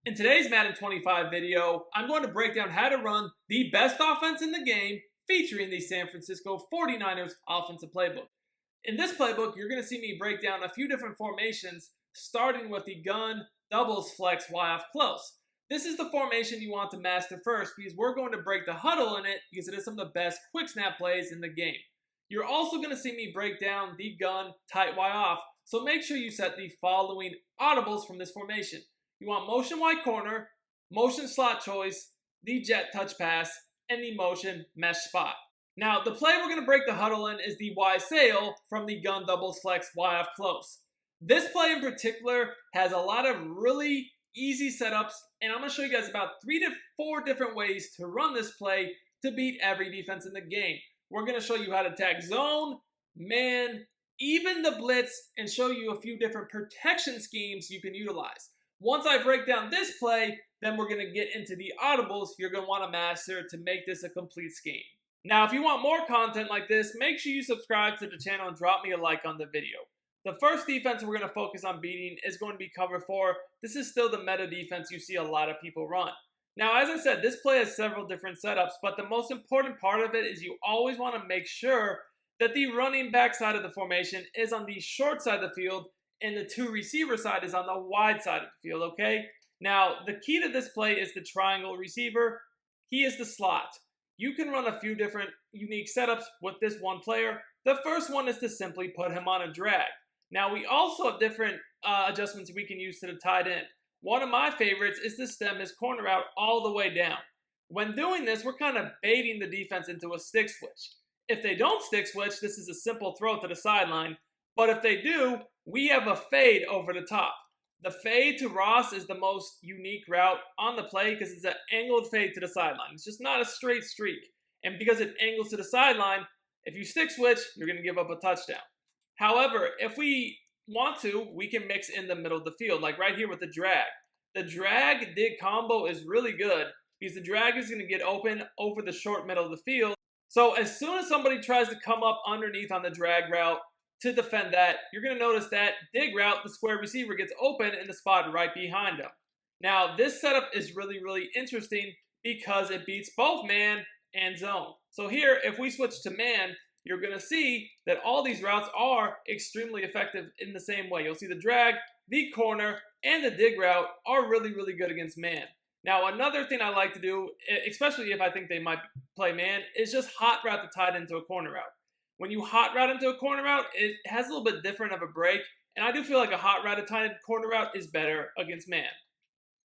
In today's Madden 25 video, I'm going to break down how to run the best offense in the game featuring the San Francisco 49ers offensive playbook. In this playbook, you're going to see me break down a few different formations, starting with the gun, doubles, flex, Y off close. This is the formation you want to master first because we're going to break the huddle in it because it is some of the best quick snap plays in the game. You're also going to see me break down the gun, tight Y off, so make sure you set the following audibles from this formation. You want motion wide corner, motion slot choice, the jet touch pass, and the motion mesh spot. Now, the play we're going to break the huddle in is the Y sail from the gun doubles flex Y off close. This play in particular has a lot of really easy setups, and I'm going to show you guys about 3 to 4 different ways to run this play to beat every defense in the game. We're going to show you how to attack zone, man, even the blitz, and show you a few different protection schemes you can utilize. Once I break down this play, then we're going to get into the audibles you're going to want to master to make this a complete scheme. Now, if you want more content like this, make sure you subscribe to the channel and drop me a like on the video. The first defense we're going to focus on beating is going to be cover 4. This is still the meta defense you see a lot of people run. Now, as I said, this play has several different setups, but the most important part of it is you always want to make sure that the running back side of the formation is on the short side of the field and the 2 receiver side is on the wide side of the field, okay? Now, the key to this play is the triangle receiver. He is the slot. You can run a few different unique setups with this one player. The first one is to simply put him on a drag. Now, we also have different adjustments we can use to the tight end. One of my favorites is to stem his corner out all the way down. When doing this, we're kind of baiting the defense into a stick switch. If they don't stick switch, this is a simple throw to the sideline. But if they do, we have a fade over the top. The fade to Ross is the most unique route on the play because it's an angled fade to the sideline. It's just not a straight streak. And because it angles to the sideline, if you stick switch, you're going to give up a touchdown. However, if we want to, we can mix in the middle of the field, like right here with the drag. The drag dig combo is really good because the drag is going to get open over the short middle of the field. So as soon as somebody tries to come up underneath on the drag route, to defend that, you're going to notice that dig route, the square receiver gets open in the spot right behind him. Now, this setup is really interesting because it beats both man and zone. So here, if we switch to man, you're going to see that all these routes are extremely effective in the same way. You'll see the drag, the corner, and the dig route are really good against man. Now, another thing I like to do, especially if I think they might play man, is just hot route the tight end into a corner route. When you hot route into a corner route, it has a little bit different of a break, and I do feel like a hot route tight end corner route is better against man.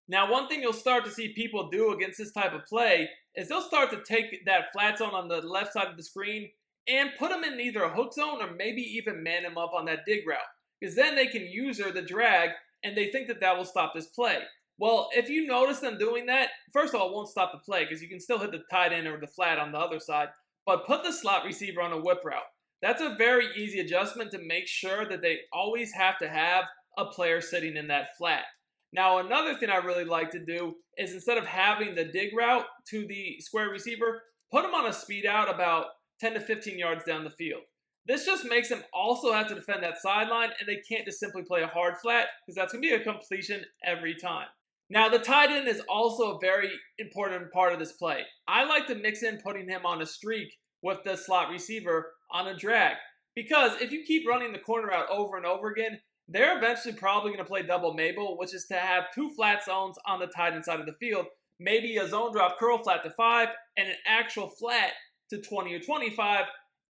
Now, one thing you'll start to see people do against this type of play is they'll start to take that flat zone on the left side of the screen and put them in either a hook zone or maybe even man him up on that dig route, because then they can use the drag, and they think that that will stop this play. Well, if you notice them doing that, first of all, it won't stop the play because you can still hit the tight end or the flat on the other side. But put the slot receiver on a whip route. That's a very easy adjustment to make sure that they always have to have a player sitting in that flat. Now, another thing I really like to do is instead of having the dig route to the square receiver, put them on a speed out about 10 to 15 yards down the field. This just makes them also have to defend that sideline, and they can't just simply play a hard flat because that's going to be a completion every time. Now, the tight end is also a very important part of this play. I like to mix in putting him on a streak with the slot receiver on a drag. Because if you keep running the corner out over and over again, they're eventually probably going to play double Mabel, which is to have 2 flat zones on the tight end side of the field. Maybe a zone drop curl flat to 5 and an actual flat to 20 or 25.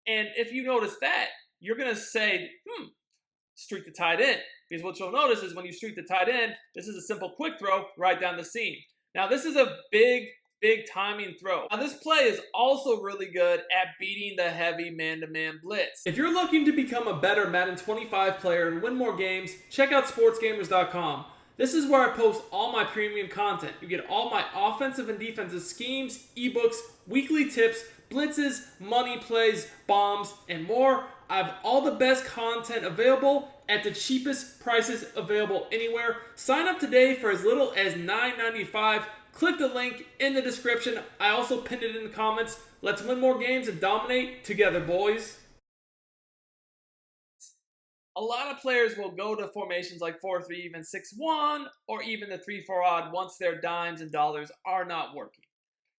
And if you notice that, you're going to say, streak the tight end. Because what you'll notice is when you streak the tight end, this is a simple quick throw right down the seam. Now, this is a big timing throw. Now, this play is also really good at beating the heavy man-to-man blitz. If you're looking to become a better Madden 25 player and win more games, check out sportsgamers.com. This is where I post all my premium content. You get all my offensive and defensive schemes, ebooks, weekly tips, blitzes, money plays, bombs, and more. I have all the best content available at the cheapest prices available anywhere. Sign up today for as little as $9.95. Click the link in the description. I also pinned it in the comments. Let's win more games and dominate together, boys. a lot of players will go to formations like 4-3, even 6-1, or even the 3-4 odd once their dimes and dollars are not working.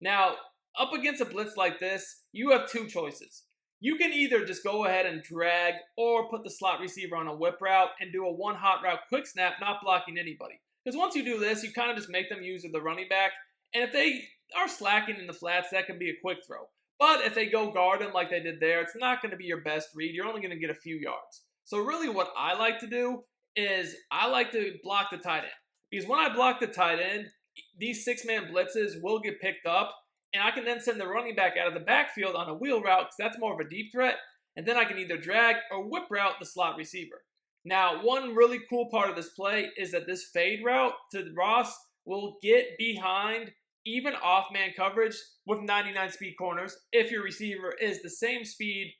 Now, up against a blitz like this, you have two choices. You can either just go ahead and drag or put the slot receiver on a whip route and do a one hot route quick snap, not blocking anybody. Because once you do this, you kind of just make them use the running back. And if they are slacking in the flats, that can be a quick throw. But if they go guard them like they did there, it's not going to be your best read. You're only going to get a few yards. So really what I like to do is I like to block the tight end. Because when I block the tight end, these six-man blitzes will get picked up. And I can then send the running back out of the backfield on a wheel route because that's more of a deep threat. And then I can either drag or whip route the slot receiver. Now, one really cool part of this play is that this fade route to Ross will get behind even off-man coverage with 99 speed corners if your receiver is the same speed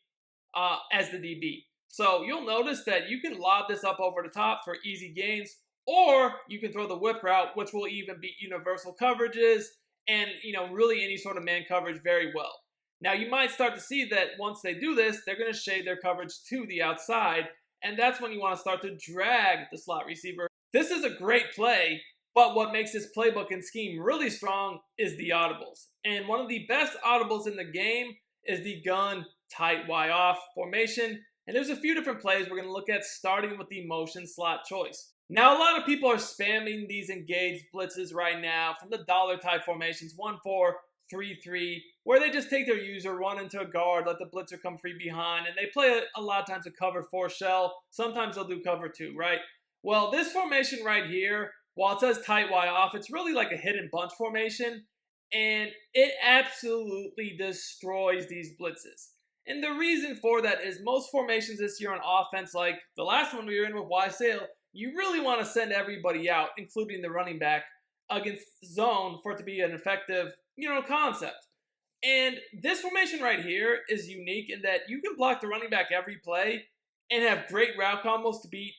as the DB. So you'll notice that you can lob this up over the top for easy gains, or you can throw the whip route, which will even beat universal coverages and, really any sort of man coverage very well. Now, you might start to see that once they do this, they're going to shade their coverage to the outside, and that's when you want to start to drag the slot receiver. This is a great play, but what makes this playbook and scheme really strong is the audibles. And one of the best audibles in the game is the gun tight Y off formation. And there's a few different plays we're going to look at, starting with the motion slot choice. Now, a lot of people are spamming these engaged blitzes right now from the dollar type formations, 1-4, 3-3, where they just take their user, run into a guard, let the blitzer come free behind, and they play a lot of times a cover 4 shell. Sometimes they'll do cover 2, right? Well, this formation right here, while it says tight Y off, it's really like a hidden bunch formation, and it absolutely destroys these blitzes. And the reason for that is most formations this year on offense, like the last one we were in with Y Sale, you really want to send everybody out, including the running back, against zone for it to be an effective, concept. And this formation right here is unique in that you can block the running back every play and have great route combos to beat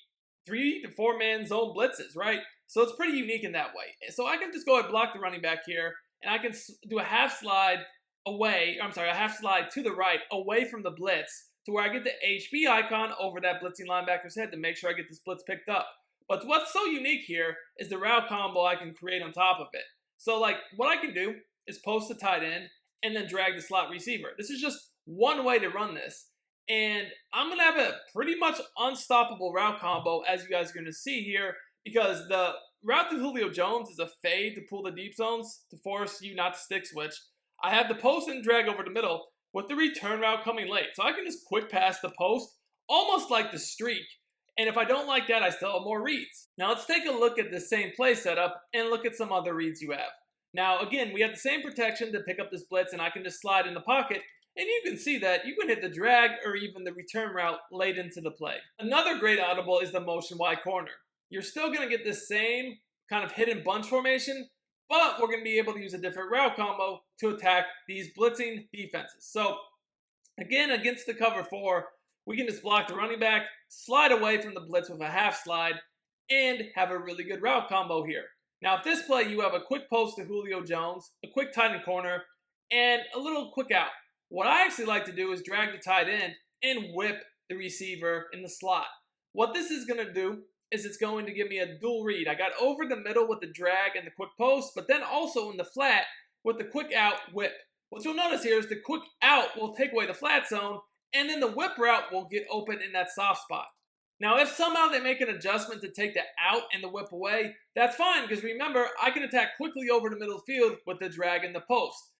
3 to 4 man zone blitzes, right? So it's pretty unique in that way. So I can just go ahead and block the running back here, and I can do a half slide a half slide to the right away from the blitz to where I get the HB icon over that blitzing linebacker's head to make sure I get this blitz picked up. But what's so unique here is the route combo I can create on top of it. So what I can do is post the tight end and then drag the slot receiver. This is just one way to run this. And I'm going to have a pretty much unstoppable route combo, as you guys are going to see here, because the route to Julio Jones is a fade to pull the deep zones to force you not to stick switch. I have the post and drag over the middle with the return route coming late. So I can just quick pass the post, almost like the streak. And if I don't like that, I still have more reads. Now let's take a look at the same play setup and look at some other reads you have. Now again, we have the same protection to pick up this blitz, and I can just slide in the pocket. And you can see that you can hit the drag or even the return route late into the play. Another great audible is the motion Y corner. You're still going to get the same kind of hidden bunch formation, but we're going to be able to use a different route combo to attack these blitzing defenses. So, again, against the cover 4, we can just block the running back, slide away from the blitz with a half slide, and have a really good route combo here. Now, if this play, you have a quick post to Julio Jones, a quick tight end corner, and a little quick out. What I actually like to do is drag the tight end and whip the receiver in the slot. What this is going to do is it's going to give me a dual read. I got over the middle with the drag and the quick post, but then also in the flat with the quick out whip. What you'll notice here is the quick out will take away the flat zone, and then the whip route will get open in that soft spot. Now, if somehow they make an adjustment to take the out and the whip away, that's fine, because remember, I can attack quickly over the middle field with the drag and the post.